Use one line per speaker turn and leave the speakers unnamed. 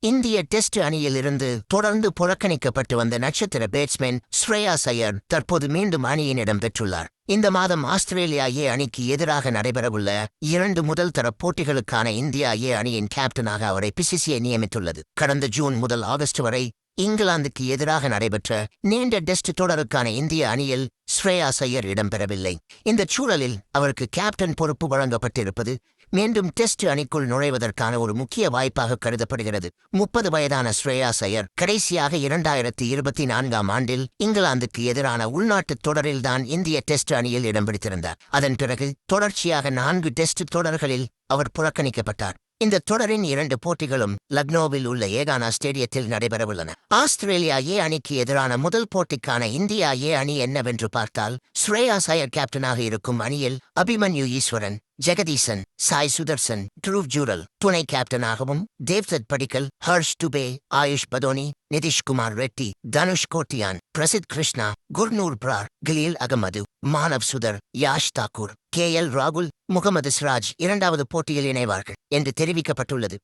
இந்திய டெஸ்ட் அணியில் இருந்து தொடர்ந்து புறக்கணிக்கப்பட்டு வந்த நட்சத்திர பேட்ஸ்மேன் ஸ்ரேயாஸ் ஐயர் தற்போது மீண்டும் அணியின் இடம் பெற்றுள்ளார். இந்த மாதம் ஆஸ்திரேலியா ஏ அணிக்கு எதிராக நடைபெறவுள்ள 2 முதல் தர போட்டிகளுக்கான இந்தியா ஏ அணியின் கேப்டனாக அவரை பிசிசிஐ நியமித்துள்ளது. கடந்த ஜூன் முதல் ஆகஸ்ட் வரை இங்கிலாந்துக்கு எதிராக நடைபெற்ற நீண்ட டெஸ்ட் தொடருக்கான இந்திய அணியில் ஸ்ரேயாஸ் ஐயர் இடம்பெறவில்லை. இந்த சூழலில் அவருக்கு கேப்டன் பொறுப்பு வழங்கப்பட்டிருப்பது மீண்டும் டெஸ்ட் அணிக்குள் நுழைவதற்கான ஒரு முக்கிய வாய்ப்பாக கருதப்படுகிறது. 30 வயதான ஸ்ரேயாஸ் ஐயர் கடைசியாக 2024ஆம் ஆண்டில் இங்கிலாந்துக்கு எதிரான உள்நாட்டுத் தொடரில்தான் இந்திய டெஸ்ட் அணியில் இடம் பிடித்திருந்தார். அதன் பிறகு தொடர்ச்சியாக 4 டெஸ்ட் தொடர்களில் அவர் புறக்கணிக்கப்பட்டார். இந்த தொடரின் 2 போட்டிகளும் லக்னோவில் உள்ள ஏகானா ஸ்டேடியத்தில் நடைபெறவுள்ளன. ஆஸ்திரேலியா ஏ அணிக்கு எதிரான முதல் போட்டிக்கான இந்தியா ஏ அணி என்னவென்று பார்த்தால், ஸ்ரேயாஸ் ஐயர் கேப்டனாக இருக்கும் அணியில் அபிமன்யு ஈஸ்வரன், ஜெகதீசன், சாய் சுதர்சன், ட்ரூவ் ஜூரல் துணை கேப்டனாகவும், தேவ்தத் படிக்கல், ஹர்ஷ் துபே, ஆயுஷ் பதோனி, நிதிஷ்குமார் ரெட்டி, தனுஷ் கோட்டியான், பிரசித் கிருஷ்ணா, குர்னூர் பிரார், கலீல் அகமது, மானவ் சுதர், யாஷ் தாக்கூர், KL ராகுல், முகமது சிராஜ் 2வது போட்டியில் இணைவார்கள் என்று தெரிவிக்கப்பட்டுள்ளது.